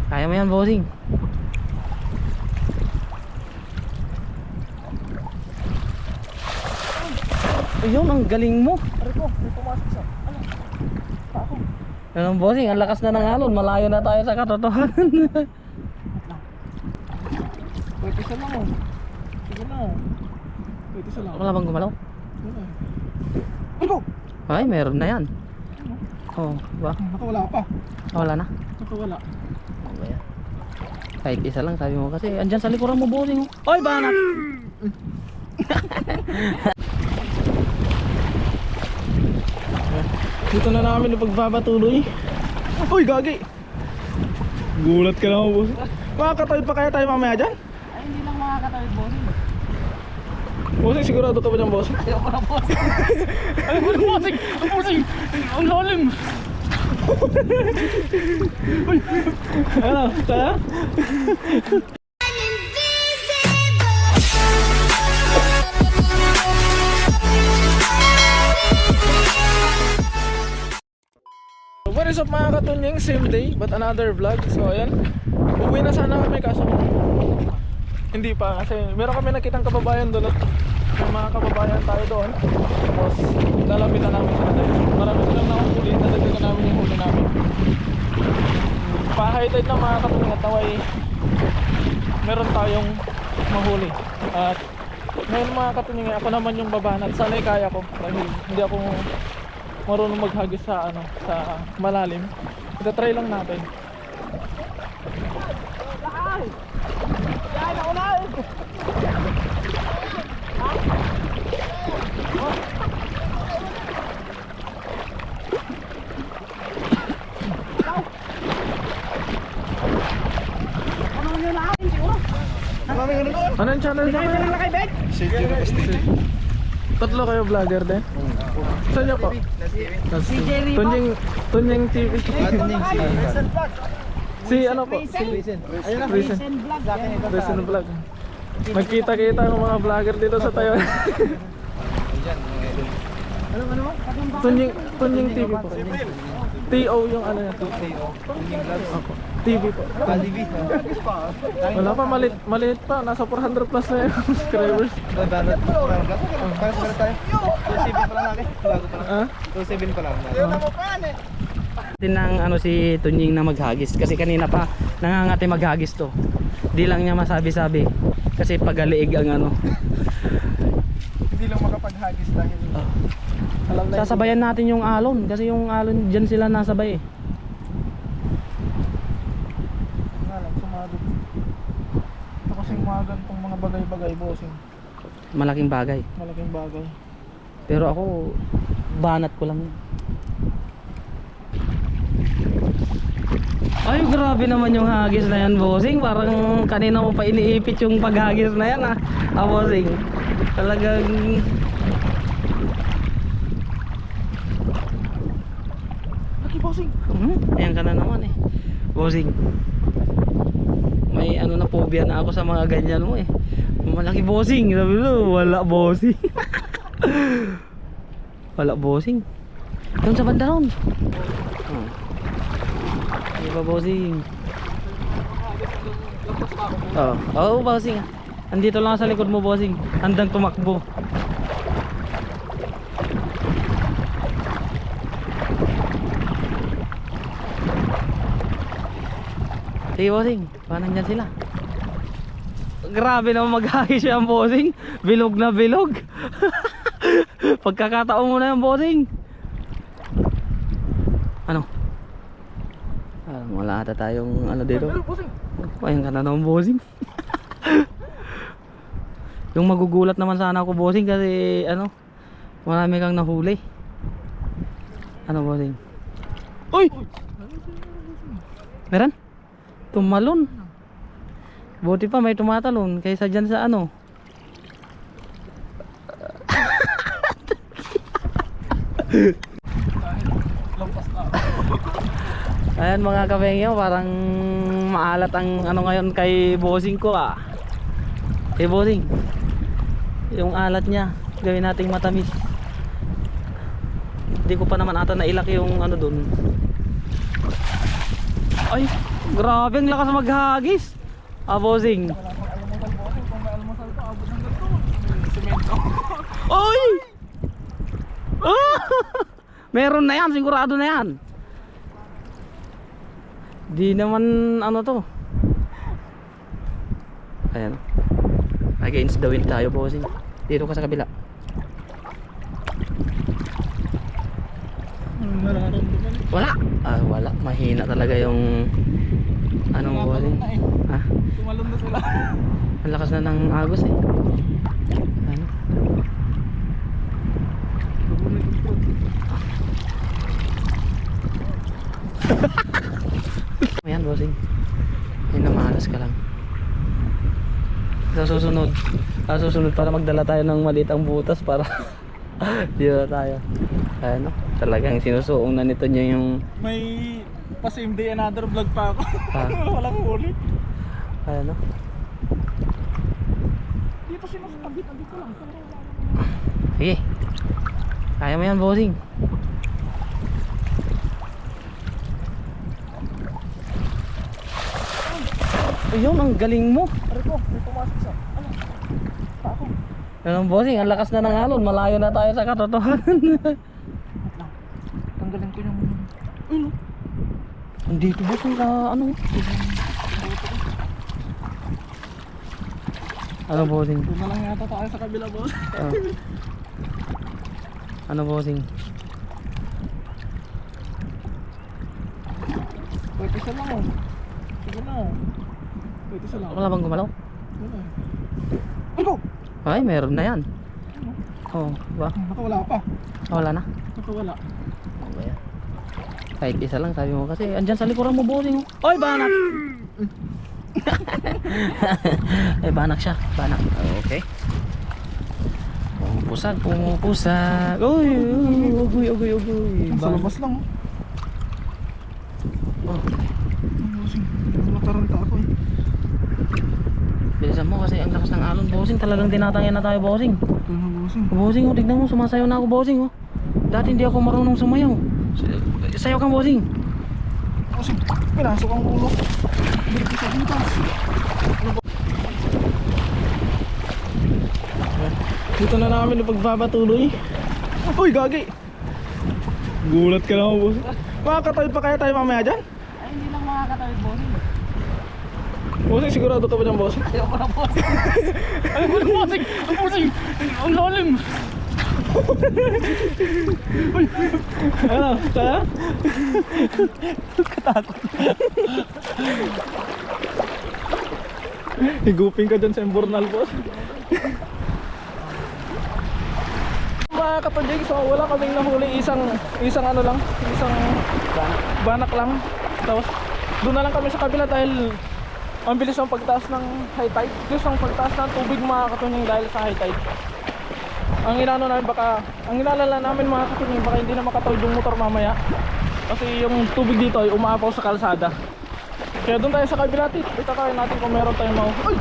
Kaya mo yan, bossing. Ayun, ang galing mo. Pare ko, may pumasok sa... Ano? Pa ako. Ayun, bossing, ang lakas na ng alon. Malayo na tayo sa katotohanan. Pwede isa lang oh. Sige na. Pwede isa lang. Wala bang gumalaw? Wala. Ito! Ay, meron na yan. Oh, ba? Nakawala pa. Wala na. Nakawala. Ano ba yan? Kahit isa lang sabi mo kasi andyan sa likuran mo, bossing. Oy, banat! Dito na namin yung pagbabatuloy. Uy, gagi! Gulat ka naman, boss. Makakatawid pa kaya tayo mamaya dyan? Ay, hindi lang makakatawid, bossing. Bossing, sigurado ka ba dyan, boss? Ayaw ko na, bossing. Ayaw ko na, bossing. Ang bossing. Ang lalim. Ano? Kaya? What is up mga katunying? Same day but another vlog. So ayan, uwi na sana kami kaso hindi pa kasi meron kami nakitang kababayan doon at may mga kababayan tayo doon. Tapos lalapitan namin sila tayo. Marami silang nakahuli, nadagdagan namin yung huli namin. Pa-high tide na mga katunying at naway meron tayong mahuli. At ngayon mga katunying, ako naman yung babanat. Sana'y kaya ko dahil hindi ako marunong maghagis sa ano, sa malalim. Ita-try lang natin. Ano yung channel niya? Tatlo kayo vlogger din? Saan niyo po? Tunying TV. Si ano po? Recent Recent vlog. Magkita-kita ng mga vlogger dito sa Taiwan. Tunying TV po. TO yung ano niya. TV po. Wala pa, maliit pa. Nasa 400 plus na yung subscribers. Din ng ano si Tunying na maghagis kasi kanina pa nangangati maghagis to. Di lang niya masabi-sabi kasi pagaliig ang ano. Hindi lang makapaghagis dahil Sasabayan natin yung alon kasi yung alon diyan sila nasabay eh. sumadot. Ito kasing mga ganitong mga bagay-bagay, bossing. Malaking bagay. Malaking bagay. Pero ako banat ko lang. Ay, grabe naman yung hagis na yan, bossing. Parang kanina mo pa iniipit yung paghagis na yan, bossing. Talagang Laki, bossing. ayan ka na naman eh, bossing. May ano na phobia na ako sa mga ganyan mo eh. Malaki, bossing. Sabi mo, wala, bossing. Wala, bossing. Doon sa banda ron. Di ba, bossing? Oo, bossing. Andito lang sa likod mo, bossing. Handang tumakbo. Sige, bossing. Paano nandyan sila? Grabe naman maghahis siya ang bossing. Bilog na bilog. Pagkakataon mo na yung bossing. Ano? Wala ata tayong ano dito. Ayun ka na naman, bossing. Yung magugulat naman sana ako, bossing, kasi ano, marami kang nahuli. Ano, bossing? Uy! Meron? Tumalon. Buti pa may tumatalon kaysa dyan sa ano. Ayan mga kabengyo, parang maalat ang ano ngayon kay bossing ko Kay bossing, yung alat niya gawin nating matamis. Hindi ko pa naman ata nailak yung ano dun. Ay, grabe ang lakas maghagis. Bossing. Wala pang almusal bossing. Kung may almusal to, abot ng ganito. May semento. Oy! Ah! Meron na yan, sigurado na yan. Di naman ano to. Ayan. Against the wind tayo, bossing. Dito ka sa kabila. Nararamdaman. Wala. Wala. Mahina talaga yung anong bossing. Ah, Tumalon na sila. ang lakas na ng agos eh. Ano? Ayan, bossing. Hindi na mahalas ka lang. Sa susunod para magdala tayo ng maliit ang butas para dito tayo. Ano? Talagang sinusuong na nito niya yung May pa same day another vlog pa ako. Walang huli. ano? Dito sinasabit ko lang. Sige. Kaya mo yan, bossing. Ayun, ang galing mo. Ari ko, may pumasok sa ano? Pa ako. Ayun, bossing, ang lakas na ng alon. Malayo na tayo sa katotohanan. Tanggalin ko yung ano? Andito, bossing, sa ano? Ano, bossing? Doon na lang yata tayo sa kabila, boss. Ah. Ano, bossing? Pwede isa lang oh. Sige na oh. Pwede isa lang. Wala bang gumalaw? Wala. Ay ko! Ay, meron na yan. Oh, ba? Nakawala pa. Wala na. Nakawala. Kahit isa lang sabi mo kasi andyan sa likuran mo, bossing. Oy, banak! Ay, banak siya. Banak. Okay. Pumupusag, pumupusag. Uy, ugoy, ugoy, ugoy. Sa labas lang oh. Oh, Mataranta ako eh. bilisan mo kasi ang lakas ng alon, bossing. Talagang tinatangyan na tayo, bossing. Bossing. Bossing, oh, tignan mo, sumasayaw na ako, bossing. Oh. Dati hindi ako marunong sumayaw. Sayaw kang, bossing. Bossing, pinasok ang ulo. Dito sa butas. Dito na namin yung pagpapatuloy. Uy, gagi! Gulat ka naman, boss. Makakatawid pa kaya tayo mamaya dyan? Ay, hindi lang makakatawid, bossing. Bossing, sigurado ka ba dyan, bossing? Ayaw ko na, bossing. Ayaw ko na, bossing. Ang bossing, ang lalim. Ano, kaya? Katakot. Higupin ka dyan sa Embornal, boss. Mga kapadyig, so wala kaming nahuli, isang ano lang, isang banak lang. Tapos doon na lang kami sa kabila dahil ang bilis ng pagtaas ng high tide. Bilis ng pagtaas ng tubig, mga katunying, dahil sa high tide. Ang inano namin ang inalala namin, mga katunying, baka hindi na makatawid yung motor mamaya. Kasi yung tubig dito ay umaapaw sa kalsada. Kaya doon tayo sa kabila, ito tayo natin kung meron tayong mahuli.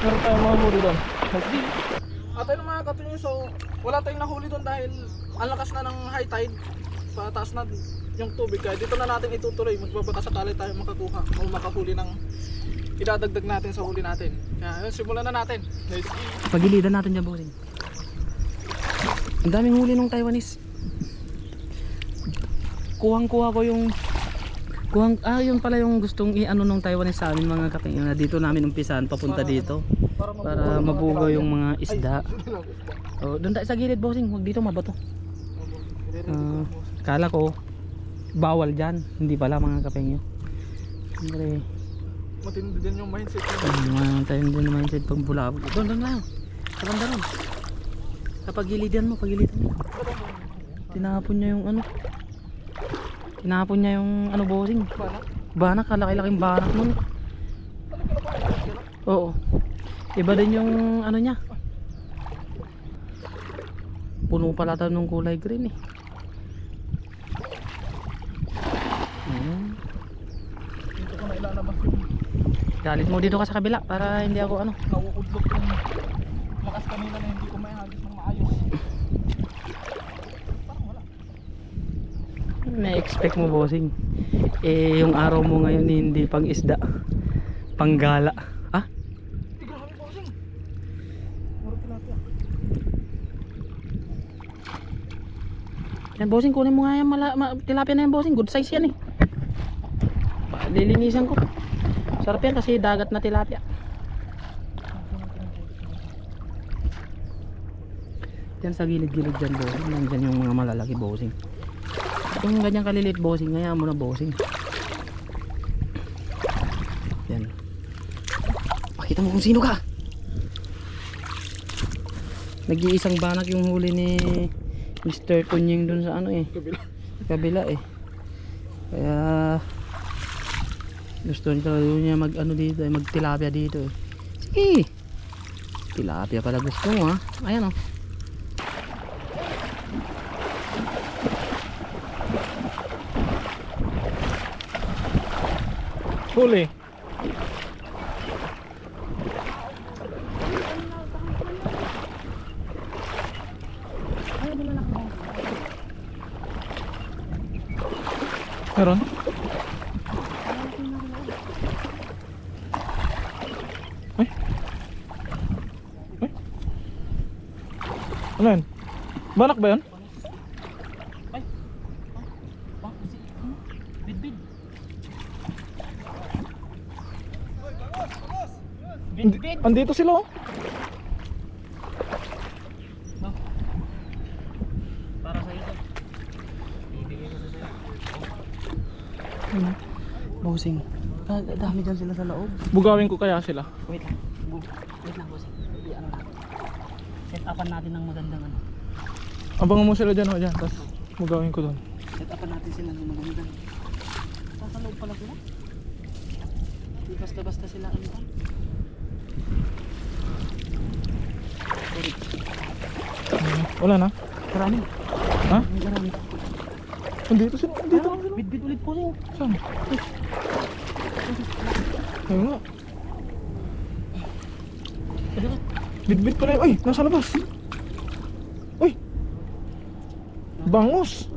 Meron tayong mahuli doon. At ayun mga katunying, so wala tayong nahuli doon dahil ang lakas na ng high tide. Pataas na yung tubig, kaya dito na natin itutuloy. Magbabaka sakali tayo makakuha o makahuli ng idadagdag natin sa huli natin. Kaya yun, simulan na natin. Pagilidan natin dyan, bossing. Ang daming huli ng Taiwanese. Kuhang-kuha ko yung yun pala yung gustong i-ano nung Taiwanese sa amin, mga kaping na dito namin umpisan papunta dito para mabugaw yung mga isda. Oh, doon tayo sa gilid, bossing. Huwag dito, mabato. Kala ko bawal dyan, hindi pala, mga kapengyo. Siyempre Matindi din yung mindset. tayo din yung mindset pag bulabog. Doon lang, sa banda ron. Sa pagilidan mo. Tinapon niya yung ano, bossing. Banak, kalaki-laking banak nun. Oo, iba din yung ano niya. Puno pala tayo ng kulay green eh. Dito ko na ilalabas yung Galit mo dito ka sa kabila para hindi ako ano. nauudlok yung lakas kanina na hindi ko maihagis ng maayos. Parang wala. na-expect mo, bossing? Eh, yung araw mo ngayon hindi pang isda, pang gala. Ah? Grabe, bossing. Muro tilapia. Yan, bossing, kunin mo nga yan. Tilapia na yan, bossing. Good size yan eh. Lilinisan ko. Sarap yan kasi dagat na tilapia. Yan sa gilid-gilid dyan, bossing. Nandyan yung mga malalaki, bossing. Kung ganyan kalilit, bossing, ngayon mo na, bossing. Yan. Pakita mo kung sino ka. Nag-iisang banak yung huli ni Mr. Tunying dun sa ano eh. Kabila eh. Kaya gusto niya mag ano dito eh, mag tilapia dito eh. Sige. Tilapia pala gusto mo ha. Ayan oh. Huli. Meron? Ay? Ay? Ano yun? Banak ba yun? Bid-bid. Andito sila oh. Para sa ito. Bibigay ko sa sa'yo. Bossing. Dami dyan sila sa loob. Bugawin ko kaya sila. Wait lang. Wait lang, bossing. Ano lang. Set upan natin ng magandang ano. Abangan mo sila dyan oh, dyan. Tapos bugawin ko doon. Set upan natin sila ng magandang. Sa loob pala sila. Hindi basta-basta sila ano lang. Wala na? Karami. Ha? Karami. Andito sila. Andito lang sila. Bit-bit ulit po niyo. Saan? Ayun nga. Bit-bit pala yun. Ay! Nasa labas. Uy! Bangos!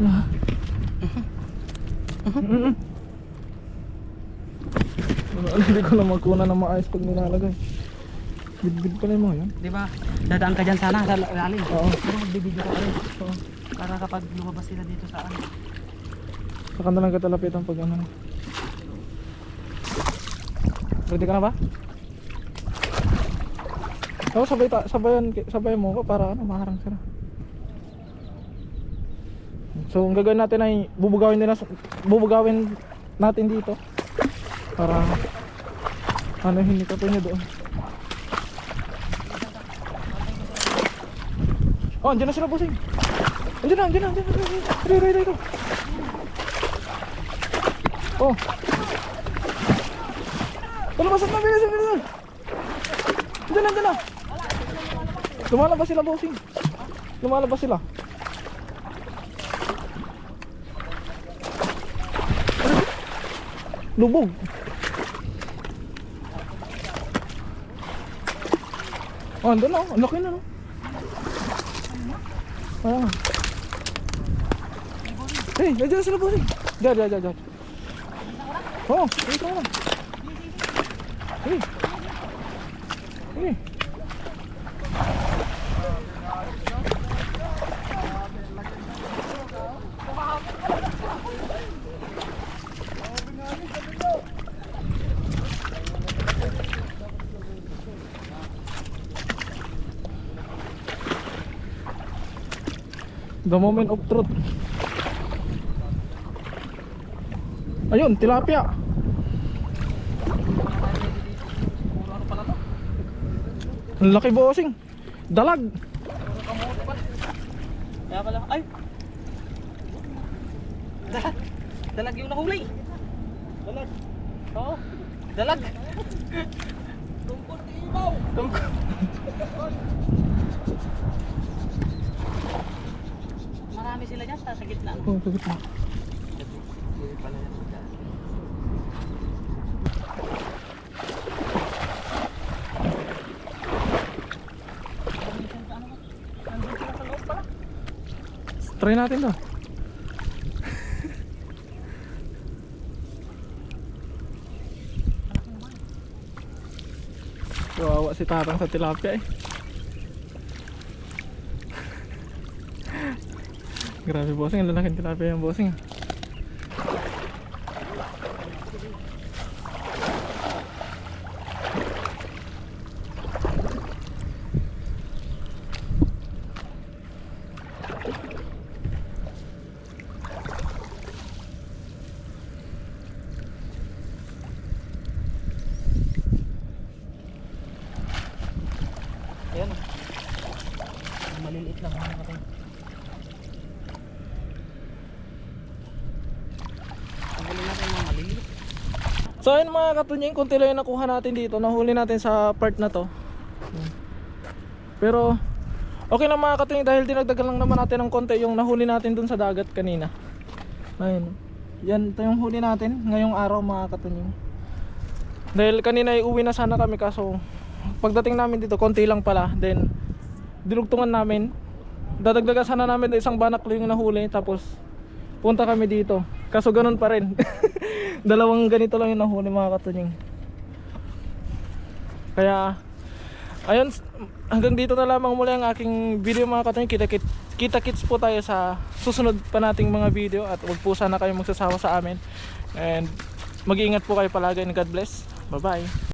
Wala. Hindi ko na magkuna ng maayos pag nilalagay. Bit-bit pala yung mga yun. Di ba? Dadaan ka dyan sana sa lalim. Oo. Pero magbibideo ka rin. Oo. Para kapag lumabas sila dito sa ano. Saka na lang katalapitan pag ano. Ready ka na ba? Oo, sabayan mo ko para ano, maharang sila. So, ang gagawin natin ay bubugawin natin dito para ano, hindi ka pa niya doon. Oh, andyan na sila, bossing. Andyan na. Ito. Oh. Lumasan na, bilis. Andyan na. Lumalabas sila, bossing. Lumalabas sila. Lubog. Oh, andun na. Ang laki na, no? Ah. Hey, nandiyan sila, bossing. Diyan. Oh, dito na. Hey. The moment of truth. Ayun, tilapia. Ang laki, bossing. Dalag. Kaya pala, ay! Dalag yung nahuli. Dalag? Oo, dalag. Tungkol di ibaw. Marami sila dyan sa gitna. Oh, sa gitna. Try natin to. Kawawa si Tarang sa tilapia eh. Grabe bossing, ang lalaking tilapia yung bossing. Ayan. Maliliit lang mga kapatid. So ayun mga katunying, kunti lang yung nakuha natin dito. Nahuli natin sa part na to. Pero okay lang mga katunying, dahil dinagdagan lang naman natin ng konti yung nahuli natin dun sa dagat kanina. Ayun. Yan, ito yung huli natin ngayong araw mga katunying. Dahil kanina ay uwi na sana kami, kaso pagdating namin dito konti lang pala. Then dinugtungan namin. Dadagdagan sana namin isang banak lang yung nahuli, tapos punta kami dito. Kaso ganun pa rin. Dalawang ganito lang yung nahuli mga katunying. Kaya ayun, hanggang dito na lamang muli ang aking video mga katunying. Kita-kits po tayo sa susunod pa nating mga video. At huwag po sana kayo magsasawa sa amin. And mag-iingat po kayo palagi, and God bless. Bye bye.